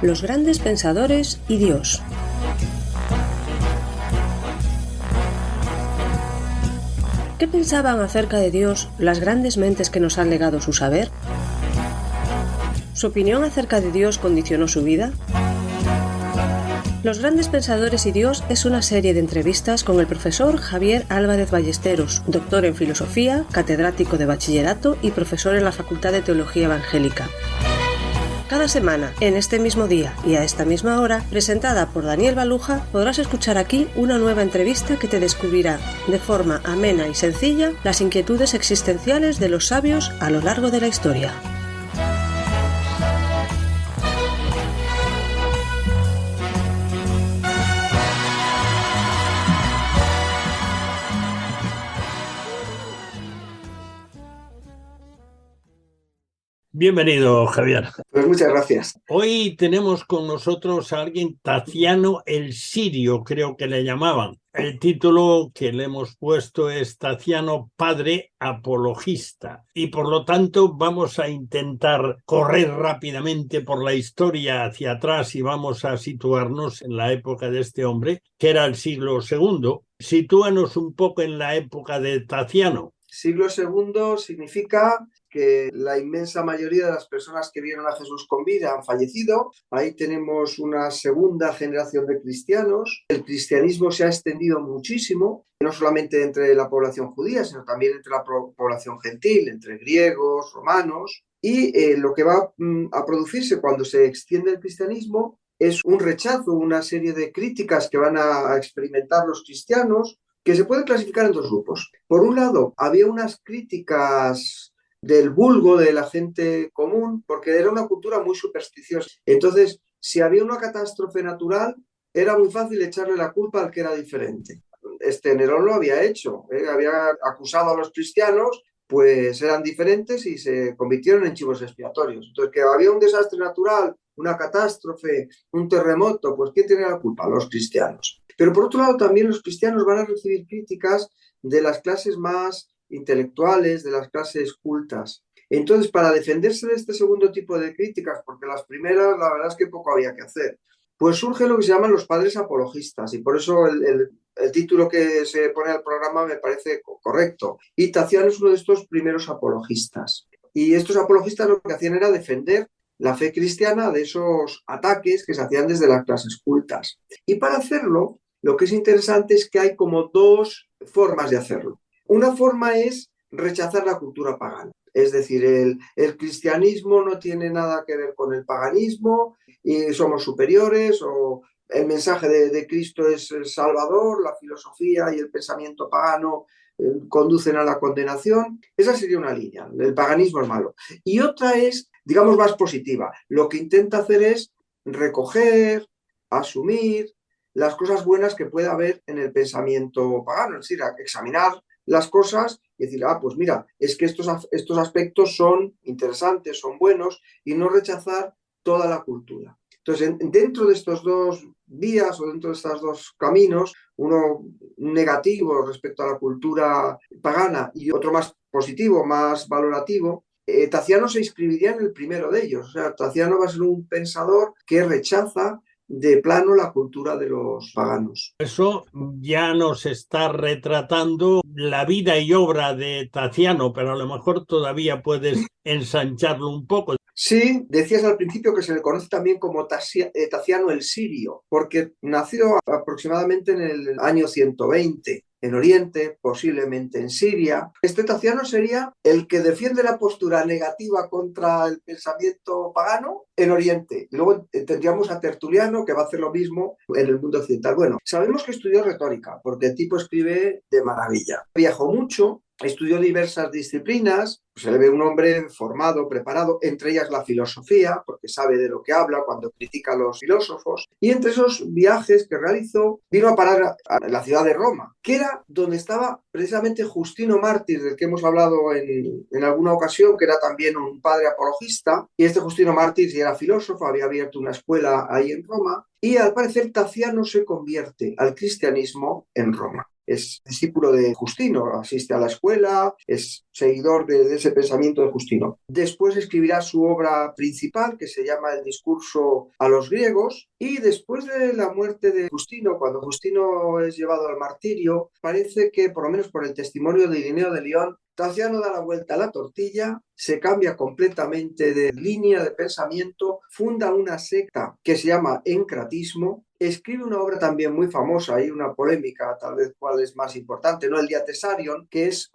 Los grandes pensadores y Dios. ¿Qué pensaban acerca de Dios las grandes mentes que nos han legado su saber? ¿Su opinión acerca de Dios condicionó su vida? Los grandes pensadores y Dios es una serie de entrevistas con el profesor Javier Álvarez Ballesteros, doctor en filosofía, catedrático de bachillerato y profesor en la Facultad de Teología Evangélica. Cada semana, en este mismo día y a esta misma hora, presentada por Daniel Baluja, podrás escuchar aquí una nueva entrevista que te descubrirá, de forma amena y sencilla, las inquietudes existenciales de los sabios a lo largo de la historia. Bienvenido, Javier. Pues muchas gracias. Hoy tenemos con nosotros a alguien, Taciano el Sirio, creo que le llamaban. El título que le hemos puesto es Taciano Padre Apologista. Y por lo tanto vamos a intentar correr rápidamente por la historia hacia atrás y vamos a situarnos en la época de este hombre, que era el siglo II. Sitúanos un poco en la época de Taciano. Siglo II significa que la inmensa mayoría de las personas que vieron a Jesús con vida han fallecido. Ahí tenemos una segunda generación de cristianos. El cristianismo se ha extendido muchísimo, no solamente entre la población judía, sino también entre la población gentil, entre griegos, romanos. Y lo que va a producirse cuando se extiende el cristianismo es un rechazo, una serie de críticas que van a experimentar los cristianos, que se pueden clasificar en dos grupos. Por un lado, había unas críticas del vulgo, de la gente común, porque era una cultura muy supersticiosa. Entonces, si había una catástrofe natural, era muy fácil echarle la culpa al que era diferente. Nerón lo había hecho, había acusado a los cristianos, pues eran diferentes y se convirtieron en chivos expiatorios. Entonces, que había un desastre natural, una catástrofe, un terremoto, pues ¿quién tiene la culpa? Los cristianos. Pero por otro lado, también los cristianos van a recibir críticas de las clases más intelectuales, de las clases cultas. Entonces, para defenderse de este segundo tipo de críticas, porque las primeras, la verdad es que poco había que hacer, pues surge lo que se llaman los padres apologistas, y por eso el título que se pone al programa me parece correcto. Y Taciano es uno de estos primeros apologistas. Y estos apologistas lo que hacían era defender la fe cristiana de esos ataques que se hacían desde las clases cultas. Y para hacerlo, lo que es interesante es que hay como dos formas de hacerlo. Una forma es rechazar la cultura pagana. Es decir, el cristianismo no tiene nada que ver con el paganismo y somos superiores, o el mensaje de Cristo es el Salvador, la filosofía y el pensamiento pagano conducen a la condenación. Esa sería una línea, el paganismo es malo. Y otra es, digamos, más positiva. Lo que intenta hacer es recoger, asumir las cosas buenas que pueda haber en el pensamiento pagano, es decir, examinar las cosas y decir, pues mira, es que estos aspectos son interesantes, son buenos, y no rechazar toda la cultura. Entonces, dentro de estos dos vías o dentro de estos dos caminos, uno negativo respecto a la cultura pagana y otro más positivo, más valorativo, Taciano se inscribiría en el primero de ellos. O sea, Taciano va a ser un pensador que rechaza de plano la cultura de los paganos. Eso ya nos está retratando la vida y obra de Taciano, pero a lo mejor todavía puedes ensancharlo un poco. Sí, decías al principio que se le conoce también como Taciano el Sirio, porque nació aproximadamente en el año 120 en Oriente, posiblemente en Siria. Este Taciano sería el que defiende la postura negativa contra el pensamiento pagano en Oriente. Luego tendríamos a Tertuliano, que va a hacer lo mismo en el mundo occidental. Bueno, sabemos que estudió retórica, porque el tipo escribe de maravilla. Viajó mucho, estudió diversas disciplinas, se le ve un hombre formado, preparado, entre ellas la filosofía, porque sabe de lo que habla cuando critica a los filósofos. Y entre esos viajes que realizó, vino a parar a la ciudad de Roma, que era donde estaba precisamente Justino Mártir, del que hemos hablado en alguna ocasión, que era también un padre apologista. Y este Justino Mártir ya era filósofo, había abierto una escuela ahí en Roma, y al parecer Taciano se convierte al cristianismo en Roma. es discípulo de Justino, asiste a la escuela, es seguidor de ese pensamiento de Justino. Después escribirá su obra principal, que se llama El discurso a los griegos, y después de la muerte de Justino, cuando Justino es llevado al martirio, parece que, por lo menos por el testimonio de Ireneo de León, Taciano da la vuelta a la tortilla, se cambia completamente de línea de pensamiento, funda una secta que se llama encratismo, escribe una obra también muy famosa, hay una polémica, tal vez cuál es más importante, ¿no? El Diatessaron, que es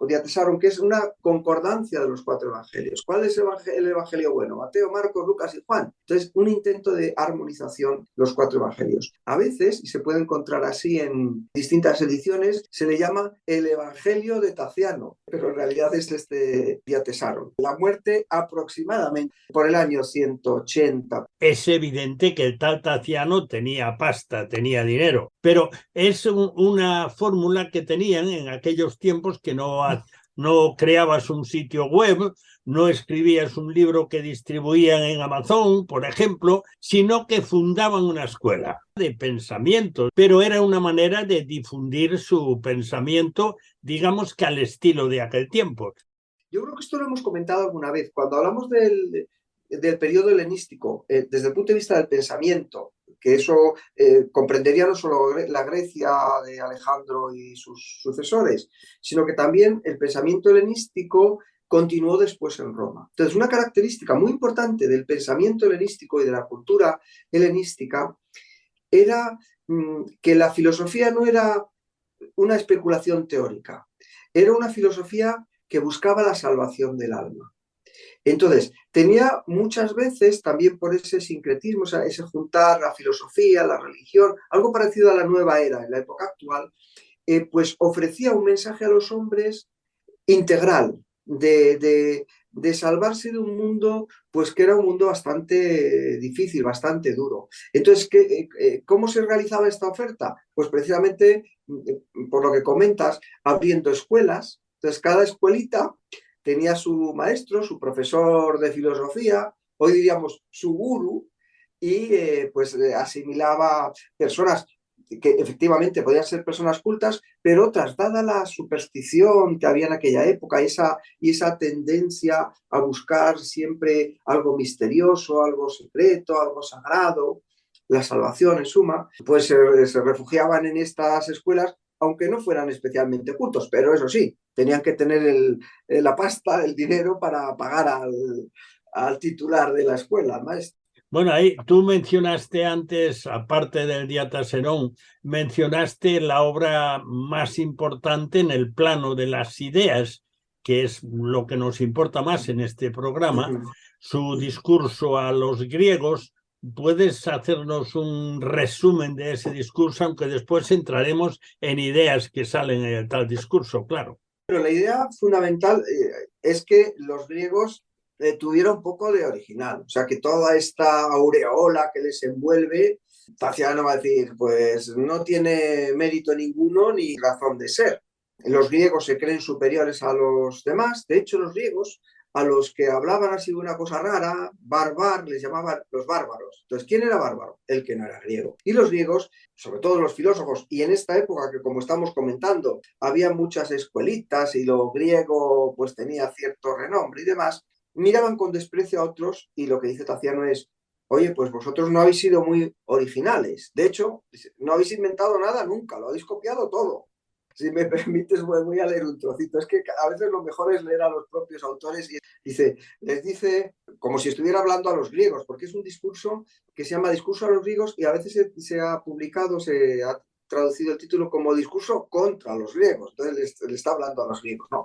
una concordancia de los 4 evangelios. ¿Cuál es el evangelio bueno? Mateo, Marcos, Lucas y Juan. Entonces, un intento de armonización los 4 evangelios. A veces, y se puede encontrar así en distintas ediciones, se le llama el evangelio de Taciano, pero en realidad es este Diatessaron. La muerte aproximadamente por el año 180. Es evidente que el tal Taciano tenía pasta, tenía dinero, pero es una fórmula que tenían en aquellos tiempos que no creabas un sitio web, no escribías un libro que distribuían en Amazon, por ejemplo, sino que fundaban una escuela de pensamiento, pero era una manera de difundir su pensamiento, digamos que al estilo de aquel tiempo. Yo creo que esto lo hemos comentado alguna vez. Cuando hablamos del periodo helenístico, desde el punto de vista del pensamiento, que eso comprendería no solo la Grecia de Alejandro y sus sucesores, sino que también el pensamiento helenístico continuó después en Roma. Entonces, una característica muy importante del pensamiento helenístico y de la cultura helenística era que la filosofía no era una especulación teórica, era una filosofía que buscaba la salvación del alma. Entonces, tenía muchas veces, también por ese sincretismo, o sea, ese juntar la filosofía, la religión, algo parecido a la nueva era en la época actual, pues ofrecía un mensaje a los hombres integral, de salvarse de un mundo, pues que era un mundo bastante difícil, bastante duro. Entonces, ¿cómo se realizaba esta oferta? Pues precisamente, por lo que comentas, abriendo escuelas. Entonces, cada escuelita tenía su maestro, su profesor de filosofía, hoy diríamos su gurú, y asimilaba personas que efectivamente podían ser personas cultas, pero otras, dada la superstición que había en aquella época y esa tendencia a buscar siempre algo misterioso, algo secreto, algo sagrado, la salvación en suma, pues se refugiaban en estas escuelas, aunque no fueran especialmente cultos, pero eso sí, tenían que tener la pasta, el dinero para pagar al titular de la escuela, al maestro. Bueno, ahí tú mencionaste antes, aparte del Diatessaron, mencionaste la obra más importante en el plano de las ideas, que es lo que nos importa más en este programa, su discurso a los griegos. ¿Puedes hacernos un resumen de ese discurso, aunque después entraremos en ideas que salen en el tal discurso, claro? Pero la idea fundamental es que los griegos tuvieron un poco de original, o sea, que toda esta aureola que les envuelve, Taciano va a decir, pues no tiene mérito ninguno ni razón de ser. Los griegos se creen superiores a los demás, de hecho los griegos a los que hablaban así de una cosa rara, barbar, les llamaban los bárbaros. Entonces, ¿quién era bárbaro? El que no era griego. Y los griegos, sobre todo los filósofos, y en esta época que, como estamos comentando, había muchas escuelitas y lo griego pues tenía cierto renombre y demás, miraban con desprecio a otros, y lo que dice Taciano es, oye, pues vosotros no habéis sido muy originales. De hecho, no habéis inventado nada nunca, lo habéis copiado todo. Si me permites, voy a leer un trocito. Es que a veces lo mejor es leer a los propios autores y les dice como si estuviera hablando a los griegos, porque es un discurso que se llama Discurso a los griegos y a veces se ha publicado, se ha traducido el título como Discurso contra los griegos. Entonces le está hablando a los griegos, ¿no?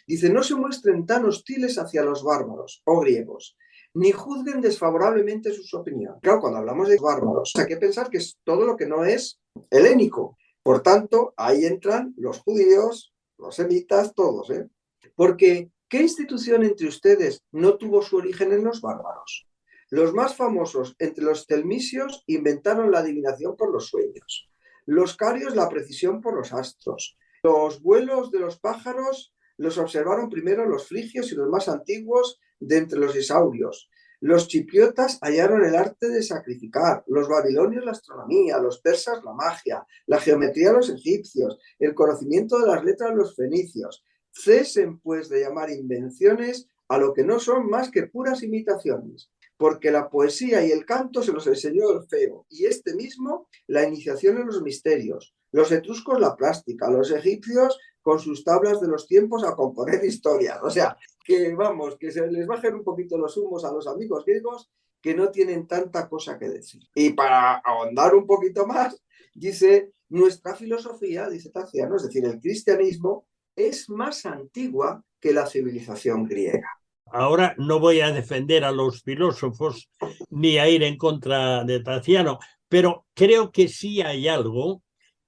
Dice, no se muestren tan hostiles hacia los bárbaros o griegos, ni juzguen desfavorablemente sus opiniones. Claro, cuando hablamos de bárbaros, hay que pensar que es todo lo que no es helénico. Por tanto, ahí entran los judíos, los semitas, todos, ¿eh? Porque, ¿qué institución entre ustedes no tuvo su origen en los bárbaros? Los más famosos entre los telmisios inventaron la adivinación por los sueños, los carios la precisión por los astros, los vuelos de los pájaros los observaron primero los frigios y los más antiguos de entre los isaurios, Los chipriotas hallaron el arte de sacrificar, los babilonios la astronomía, los persas la magia, la geometría los egipcios, el conocimiento de las letras los fenicios. Cesen, pues, de llamar invenciones a lo que no son más que puras imitaciones, porque la poesía y el canto se los enseñó Orfeo, y este mismo la iniciación en los misterios, los etruscos la plástica, los egipcios con sus tablas de los tiempos a componer historias. O sea, que vamos, que se les bajen un poquito los humos a los amigos griegos que no tienen tanta cosa que decir. Y para ahondar un poquito más, dice, nuestra filosofía, dice Taciano, es decir, el cristianismo, es más antigua que la civilización griega. Ahora no voy a defender a los filósofos ni a ir en contra de Taciano, pero creo que sí hay algo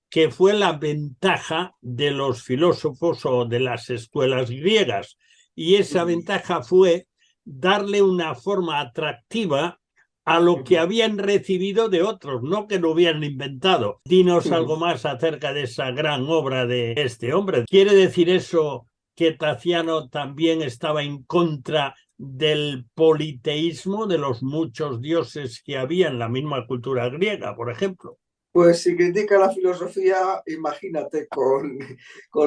que fue la ventaja de los filósofos o de las escuelas griegas. Y esa ventaja fue darle una forma atractiva a lo que habían recibido de otros, no que lo hubieran inventado. Dinos algo más acerca de esa gran obra de este hombre. ¿Quiere decir eso que Taciano también estaba en contra del politeísmo, de los muchos dioses que había en la misma cultura griega, por ejemplo? Pues si critica la filosofía, imagínate con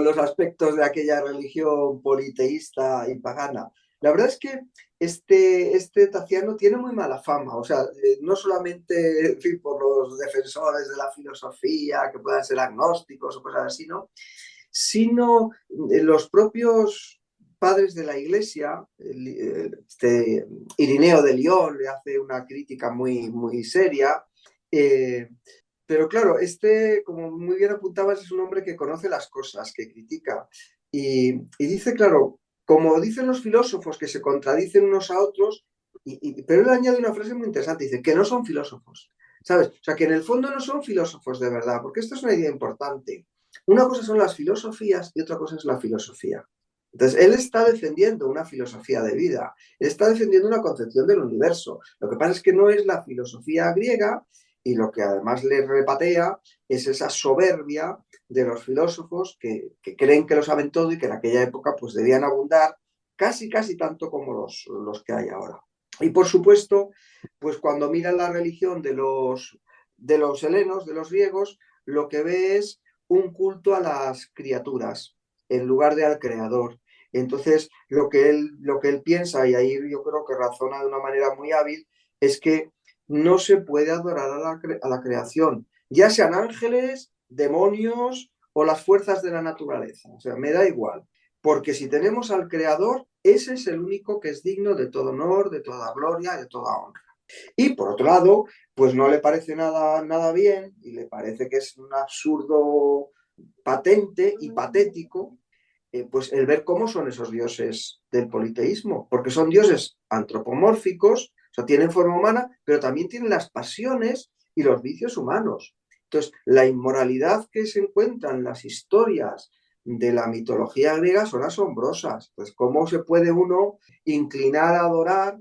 los aspectos de aquella religión politeísta y pagana. La verdad es que este Taciano tiene muy mala fama, o sea, no solamente en fin, por los defensores de la filosofía, que puedan ser agnósticos o cosas así, ¿no? Sino los propios padres de la Iglesia, Irineo de Lyon le hace una crítica muy, muy seria, pero claro, como muy bien apuntabas, es un hombre que conoce las cosas, que critica. Y dice, claro, como dicen los filósofos que se contradicen unos a otros, pero él añade una frase muy interesante, dice que no son filósofos, ¿sabes? O sea, que en el fondo no son filósofos de verdad, porque esto es una idea importante. Una cosa son las filosofías y otra cosa es la filosofía. Entonces, él está defendiendo una filosofía de vida, él está defendiendo una concepción del universo. Lo que pasa es que no es la filosofía griega, y lo que además le repatea es esa soberbia de los filósofos que creen que lo saben todo y que en aquella época pues debían abundar casi tanto como los que hay ahora. Y por supuesto, pues cuando miran la religión de los helenos, de los griegos, lo que ve es un culto a las criaturas en lugar de al creador. Entonces, lo que él piensa, y ahí yo creo que razona de una manera muy hábil, es que no se puede adorar a la creación, ya sean ángeles, demonios o las fuerzas de la naturaleza. O sea, me da igual, porque si tenemos al creador, ese es el único que es digno de todo honor, de toda gloria, de toda honra. Y por otro lado, pues no le parece nada bien y le parece que es un absurdo patente y patético, pues el ver cómo son esos dioses del politeísmo, porque son dioses antropomórficos, o sea, tienen forma humana, pero también tienen las pasiones y los vicios humanos. Entonces, la inmoralidad que se encuentra en las historias de la mitología griega son asombrosas. Pues, ¿cómo se puede uno inclinar a adorar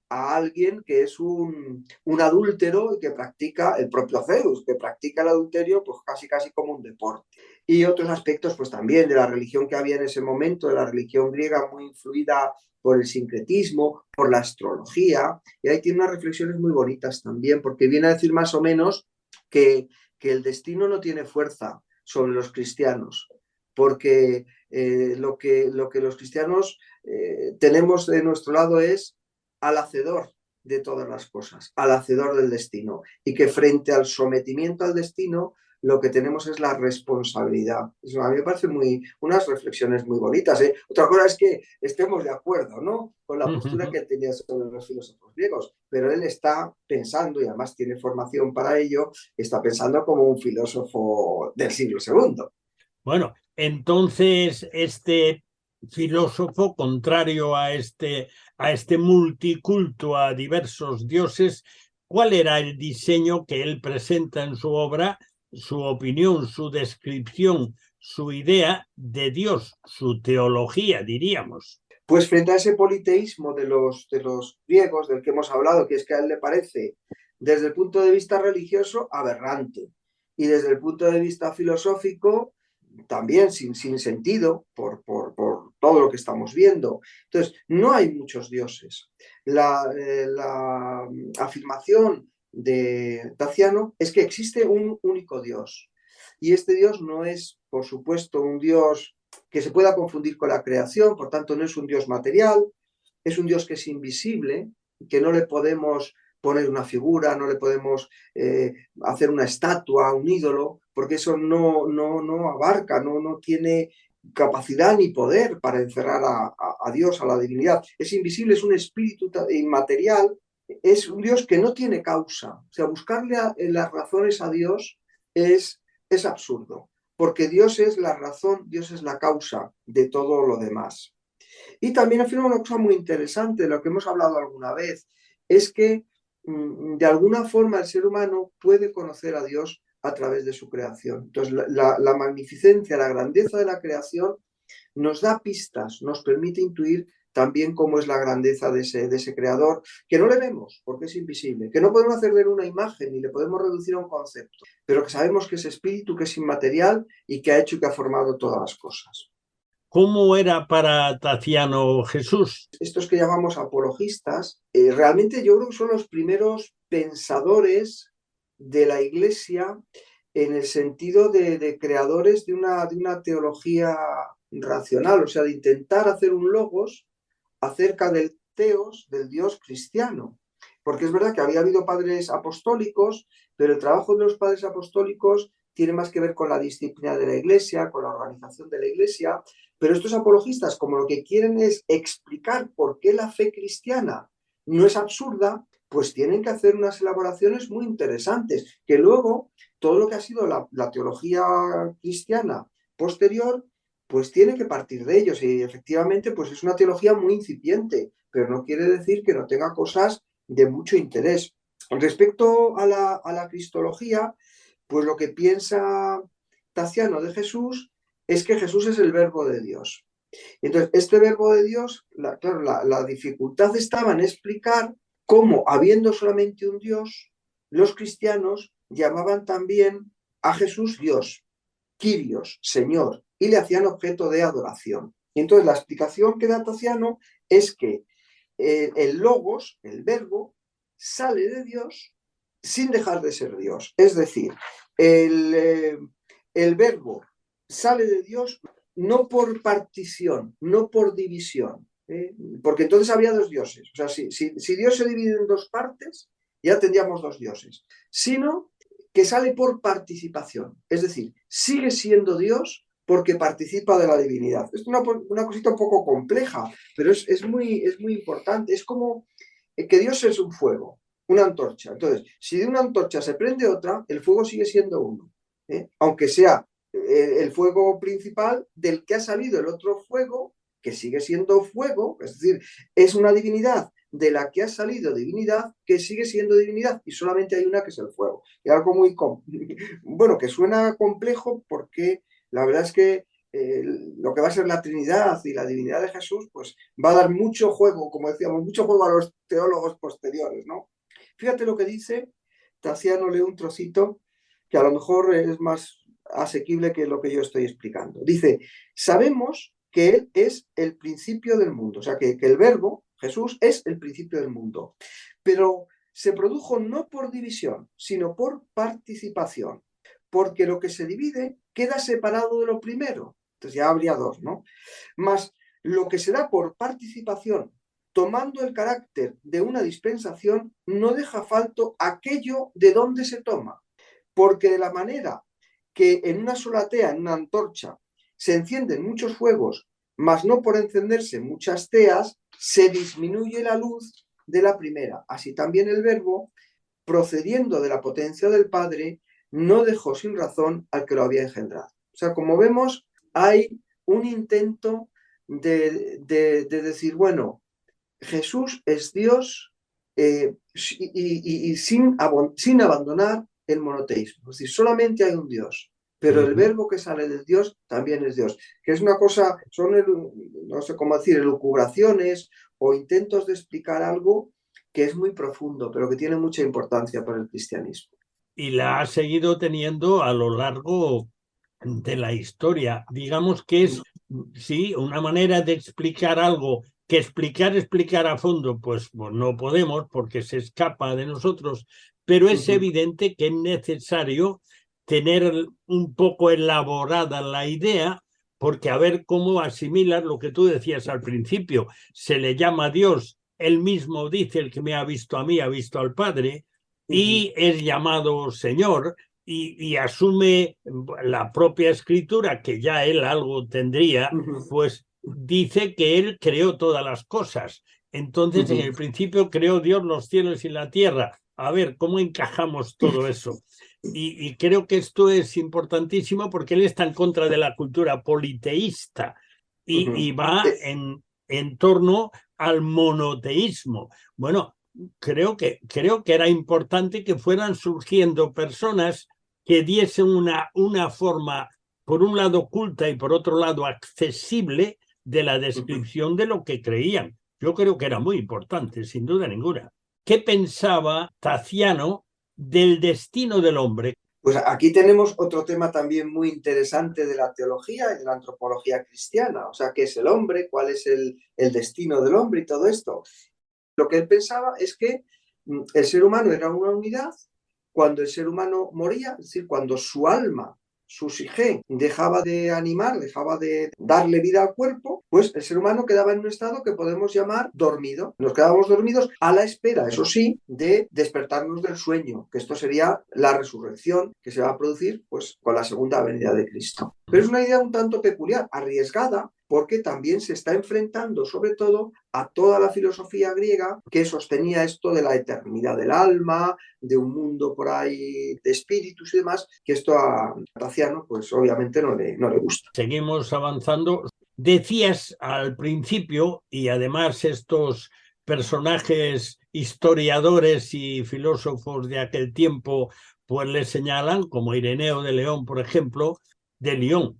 a alguien que es un adúltero y que practica, el propio Zeus, que practica el adulterio pues casi como un deporte? Y otros aspectos pues también de la religión que había en ese momento, de la religión griega muy influida por el sincretismo, por la astrología, y ahí tiene unas reflexiones muy bonitas también, porque viene a decir más o menos que el destino no tiene fuerza sobre los cristianos, porque lo que los cristianos tenemos de nuestro lado es al hacedor de todas las cosas, al hacedor del destino, y que frente al sometimiento al destino lo que tenemos es la responsabilidad. Eso a mí me parece unas reflexiones muy bonitas, ¿eh? Otra cosa es que estemos de acuerdo, ¿no?, con la postura que tenía sobre los filósofos griegos, pero él está pensando, y además tiene formación para ello, está pensando como un filósofo del siglo II. Bueno, entonces este filósofo, contrario a este multiculto a diversos dioses, ¿cuál era el diseño que él presenta en su obra, su opinión, su descripción, su idea de Dios, su teología, diríamos? Pues frente a ese politeísmo de los griegos del que hemos hablado, que es que a él le parece, desde el punto de vista religioso, aberrante, y desde el punto de vista filosófico, también sin sentido, por todo lo que estamos viendo. Entonces, no hay muchos dioses. La afirmación de Taciano es que existe un único Dios. Y este Dios no es, por supuesto, un Dios que se pueda confundir con la creación, por tanto, no es un Dios material, es un Dios que es invisible, que no le podemos poner una figura, no le podemos hacer una estatua, un ídolo, porque eso no abarca, no tiene capacidad ni poder para encerrar a Dios, a la divinidad. Es invisible, es un espíritu inmaterial, es un Dios que no tiene causa. O sea, buscarle las razones a Dios es absurdo, porque Dios es la razón, Dios es la causa de todo lo demás. Y también afirma una cosa muy interesante, de lo que hemos hablado alguna vez, es que de alguna forma el ser humano puede conocer a Dios a través de su creación. Entonces, la magnificencia, la grandeza de la creación nos da pistas, nos permite intuir también cómo es la grandeza de ese creador, que no le vemos porque es invisible, que no podemos hacer ver una imagen ni le podemos reducir a un concepto, pero que sabemos que es espíritu, que es inmaterial y que ha hecho y que ha formado todas las cosas. ¿Cómo era para Taciano Jesús? Estos que llamamos apologistas, realmente yo creo que son los primeros pensadores de la Iglesia en el sentido de creadores de una teología racional, o sea, de intentar hacer un logos acerca del teos, del Dios cristiano. Porque es verdad que había habido padres apostólicos, pero el trabajo de los padres apostólicos tiene más que ver con la disciplina de la Iglesia, con la organización de la Iglesia, pero estos apologistas, como lo que quieren es explicar por qué la fe cristiana no es absurda, pues tienen que hacer unas elaboraciones muy interesantes, que luego todo lo que ha sido la teología cristiana posterior, pues tiene que partir de ellos, y efectivamente pues es una teología muy incipiente, pero no quiere decir que no tenga cosas de mucho interés. Respecto a la cristología, pues lo que piensa Taciano de Jesús es que Jesús es el verbo de Dios. Entonces, este verbo de Dios, claro, la dificultad estaba en explicar cómo, habiendo solamente un Dios, los cristianos llamaban también a Jesús Dios, Kyrios, Señor, y le hacían objeto de adoración. Y entonces la explicación que da Taciano es que el logos, el verbo, sale de Dios sin dejar de ser Dios. Es decir, el verbo sale de Dios no por partición, no por división, porque entonces habría dos dioses. O sea, si Dios se divide en dos partes, ya tendríamos dos dioses, sino que sale por participación, es decir, sigue siendo Dios porque participa de la divinidad. Es una cosita un poco compleja, pero es muy importante. Es como que Dios es un fuego, una antorcha. Entonces, si de una antorcha se prende otra, el fuego sigue siendo uno, aunque sea el fuego principal del que ha salido el otro fuego, que sigue siendo fuego, es decir, es una divinidad de la que ha salido divinidad, que sigue siendo divinidad, y solamente hay una que es el fuego. Y algo muy bueno, que suena complejo, porque la verdad es que lo que va a ser la Trinidad y la divinidad de Jesús, pues va a dar mucho juego, como decíamos, mucho juego a los teólogos posteriores, ¿no? Fíjate lo que dice Taciano, lee un trocito que a lo mejor es más asequible que lo que yo estoy explicando. Dice: sabemos que Él es el principio del mundo, o sea, que el verbo, Jesús, es el principio del mundo, pero se produjo no por división, sino por participación, porque lo que se divide queda separado de lo primero. Entonces ya habría dos, ¿no? Más lo que se da por participación, tomando el carácter de una dispensación, no deja falto aquello de donde se toma, porque de la manera que en una sola tea, en una antorcha, se encienden muchos fuegos, mas no por encenderse muchas teas, se disminuye la luz de la primera. Así también el verbo, procediendo de la potencia del Padre, no dejó sin razón al que lo había engendrado. O sea, como vemos, hay un intento de decir, bueno, Jesús es Dios y sin abandonar el monoteísmo. Es decir, solamente hay un Dios, pero el verbo que sale del Dios también es Dios. Que es una cosa, son, no sé cómo decir, elucubraciones o intentos de explicar algo que es muy profundo, pero que tiene mucha importancia para el cristianismo. Y la ha seguido teniendo a lo largo de la historia. Digamos que es sí, una manera de explicar algo, que explicar a fondo, pues no podemos porque se escapa de nosotros, pero es evidente que es necesario tener un poco elaborada la idea, porque a ver cómo asimilar lo que tú decías al principio. Se le llama a Dios, él mismo dice: el que me ha visto a mí ha visto al Padre, y es llamado Señor. Y asume la propia escritura, que ya él algo tendría, pues dice que él creó todas las cosas. Entonces, en el principio creó Dios los cielos y la tierra. A ver, ¿cómo encajamos todo eso? Y creo que esto es importantísimo porque él está en contra de la cultura politeísta y va en torno al monoteísmo. Bueno, creo que era importante que fueran surgiendo personas que diesen una forma, por un lado culta y por otro lado accesible, de la descripción de lo que creían. Yo creo que era muy importante, sin duda ninguna. ¿Qué pensaba Taciano del destino del hombre? Pues aquí tenemos otro tema también muy interesante de la teología y de la antropología cristiana. O sea, ¿qué es el hombre? ¿Cuál es el destino del hombre y todo esto? Lo que él pensaba es que el ser humano era una unidad. Cuando el ser humano moría, es decir, cuando su alma, su psique, dejaba de animar, dejaba de darle vida al cuerpo, pues el ser humano quedaba en un estado que podemos llamar dormido. Nos quedábamos dormidos a la espera, eso sí, de despertarnos del sueño, que esto sería la resurrección que se va a producir pues con la segunda venida de Cristo. Pero es una idea un tanto peculiar, arriesgada, porque también se está enfrentando sobre todo a toda la filosofía griega que sostenía esto de la eternidad del alma, de un mundo por ahí de espíritus y demás, que esto a Taciano pues obviamente no le gusta. Seguimos avanzando. Decías al principio, y además estos personajes historiadores y filósofos de aquel tiempo pues le señalan, como Ireneo de León, por ejemplo, de Lyon.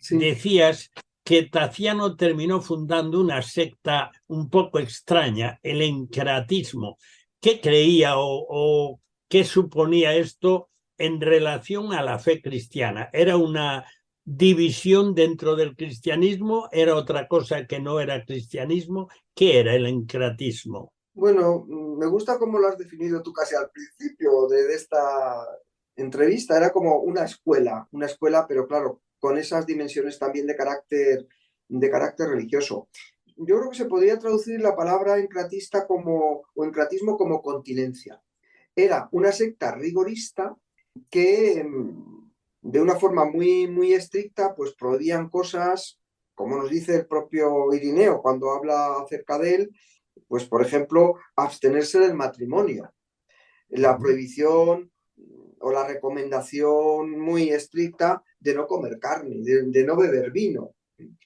Sí. Decías que Taciano terminó fundando una secta un poco extraña, el encratismo. ¿Qué creía o qué suponía esto en relación a la fe cristiana? ¿Era una división dentro del cristianismo? ¿Era otra cosa que no era cristianismo? ¿Qué era el encratismo? Bueno, me gusta cómo lo has definido tú casi al principio de esta entrevista. Era como una escuela, pero claro, con esas dimensiones también de carácter religioso. Yo creo que se podría traducir la palabra encratista o encratismo como continencia. Era una secta rigorista que de una forma muy, muy estricta pues prohibían cosas, como nos dice el propio Irineo cuando habla acerca de él, pues por ejemplo, abstenerse del matrimonio, la prohibición o la recomendación muy estricta de no comer carne, de no beber vino.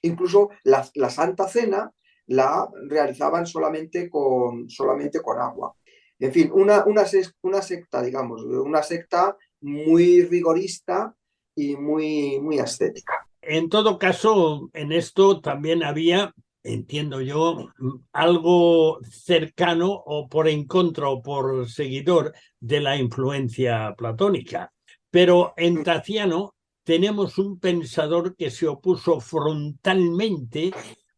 Incluso la Santa Cena la realizaban solamente con agua. En fin, una secta, digamos, una secta muy rigorista y muy, muy ascética. En todo caso, en esto también había, entiendo yo, algo cercano o por en contra o por seguidor de la influencia platónica. Pero en Taciano tenemos un pensador que se opuso frontalmente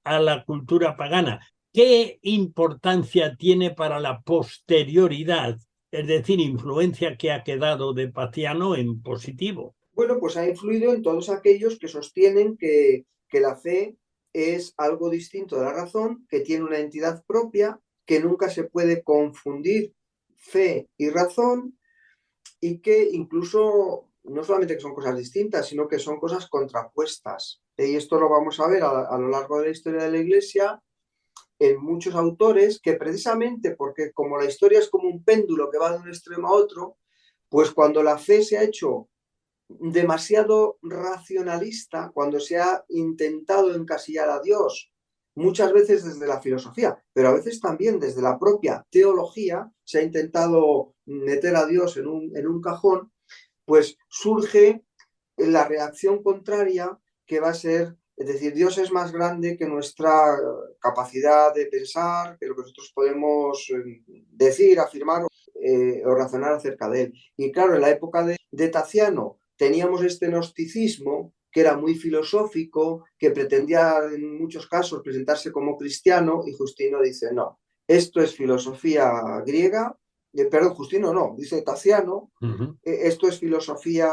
a la cultura pagana. ¿Qué importancia tiene para la posterioridad? Es decir, influencia que ha quedado de Taciano en positivo. Bueno, pues ha influido en todos aquellos que sostienen que la fe es algo distinto de la razón, que tiene una entidad propia, que nunca se puede confundir fe y razón y que incluso no solamente que son cosas distintas, sino que son cosas contrapuestas. Y esto lo vamos a ver a lo largo de la historia de la Iglesia en muchos autores que precisamente porque como la historia es como un péndulo que va de un extremo a otro, pues cuando la fe se ha hecho demasiado racionalista, cuando se ha intentado encasillar a Dios, muchas veces desde la filosofía, pero a veces también desde la propia teología, se ha intentado meter a Dios en un cajón, pues surge la reacción contraria que va a ser, es decir, Dios es más grande que nuestra capacidad de pensar, que lo que nosotros podemos decir, afirmar o razonar acerca de él. Y claro, en la época de Taciano, teníamos este gnosticismo que era muy filosófico, que pretendía en muchos casos presentarse como cristiano, y Justino dice, no, esto es filosofía griega, perdón, Justino no, dice Taciano, esto es filosofía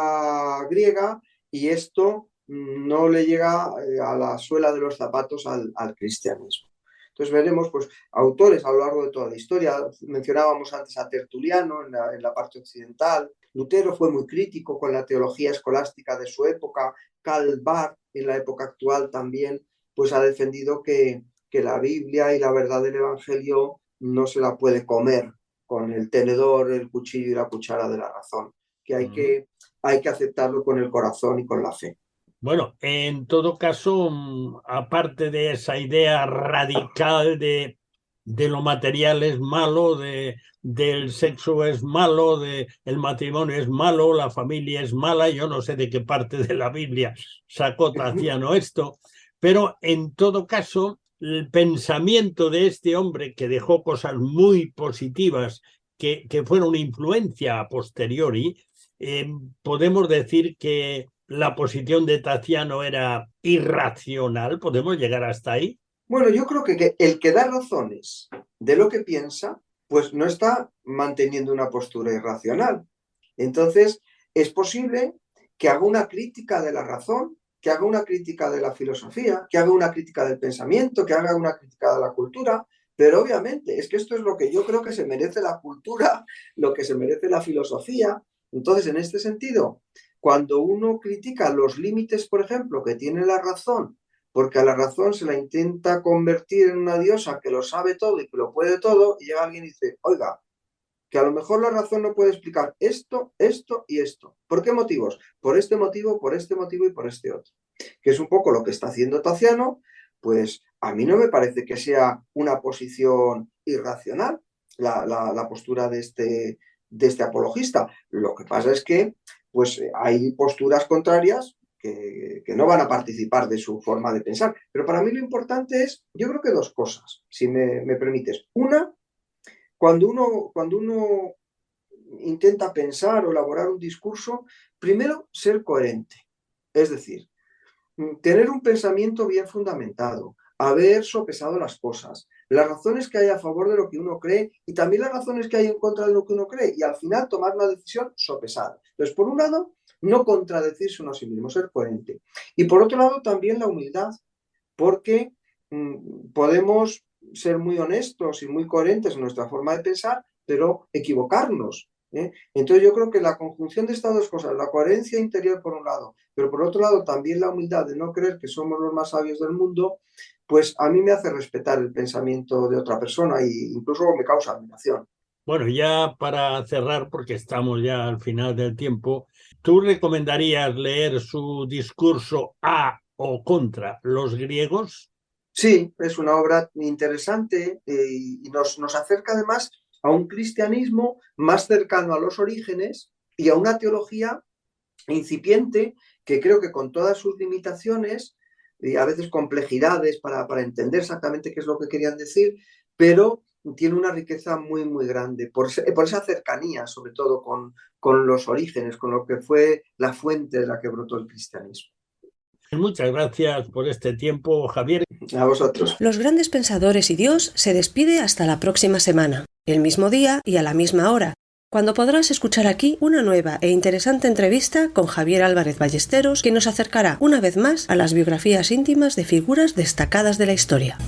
griega y esto no le llega a la suela de los zapatos al cristianismo. Entonces veremos pues, autores a lo largo de toda la historia. Mencionábamos antes a Tertuliano en la parte occidental. Lutero fue muy crítico con la teología escolástica de su época. Karl Barth, en la época actual también, pues ha defendido que la Biblia y la verdad del Evangelio no se la puede comer con el tenedor, el cuchillo y la cuchara de la razón, que hay que aceptarlo con el corazón y con la fe. Bueno, en todo caso, aparte de esa idea radical de lo material es malo, del sexo es malo, el matrimonio es malo, la familia es mala, yo no sé de qué parte de la Biblia sacó Taciano esto, pero en todo caso, el pensamiento de este hombre que dejó cosas muy positivas que fueron una influencia a posteriori, podemos decir que la posición de Taciano era irracional. ¿Podemos llegar hasta ahí? Bueno, yo creo que el que da razones de lo que piensa, pues no está manteniendo una postura irracional. Entonces, es posible que haga una crítica de la razón, que haga una crítica de la filosofía, que haga una crítica del pensamiento, que haga una crítica de la cultura, pero obviamente es que esto es lo que yo creo que se merece la cultura, lo que se merece la filosofía. Entonces, en este sentido, cuando uno critica los límites, por ejemplo, que tiene la razón, porque a la razón se la intenta convertir en una diosa que lo sabe todo y que lo puede todo, y llega alguien y dice, oiga, que a lo mejor la razón no puede explicar esto, esto y esto. ¿Por qué motivos? Por este motivo y por este otro. Que es un poco lo que está haciendo Taciano, pues a mí no me parece que sea una posición irracional la postura de este apologista. Lo que pasa es que pues hay posturas contrarias que no van a participar de su forma de pensar. Pero para mí lo importante es, yo creo que dos cosas, si me permites. Una, cuando uno intenta pensar o elaborar un discurso, primero ser coherente. Es decir, tener un pensamiento bien fundamentado, haber sopesado las cosas, las razones que hay a favor de lo que uno cree y también las razones que hay en contra de lo que uno cree, y al final tomar una decisión sopesada. Entonces, por un lado, no contradecirse uno a sí mismo, ser coherente. Y por otro lado, también la humildad, porque podemos ser muy honestos y muy coherentes en nuestra forma de pensar, pero equivocarnos. Entonces yo creo que la conjunción de estas dos cosas, la coherencia interior por un lado, pero por otro lado también la humildad de no creer que somos los más sabios del mundo, pues a mí me hace respetar el pensamiento de otra persona e incluso me causa admiración. Bueno, ya para cerrar, porque estamos ya al final del tiempo, ¿tú recomendarías leer su discurso a o contra los griegos? Sí, es una obra interesante y nos acerca además a un cristianismo más cercano a los orígenes y a una teología incipiente que creo que con todas sus limitaciones y a veces complejidades para entender exactamente qué es lo que querían decir, pero tiene una riqueza muy, muy grande por esa cercanía, sobre todo con los orígenes, con lo que fue la fuente de la que brotó el cristianismo. Muchas gracias por este tiempo, Javier. A vosotros. Los Grandes Pensadores y Dios se despide hasta la próxima semana, el mismo día y a la misma hora, cuando podrás escuchar aquí una nueva e interesante entrevista con Javier Álvarez Ballesteros, que nos acercará una vez más a las biografías íntimas de figuras destacadas de la historia.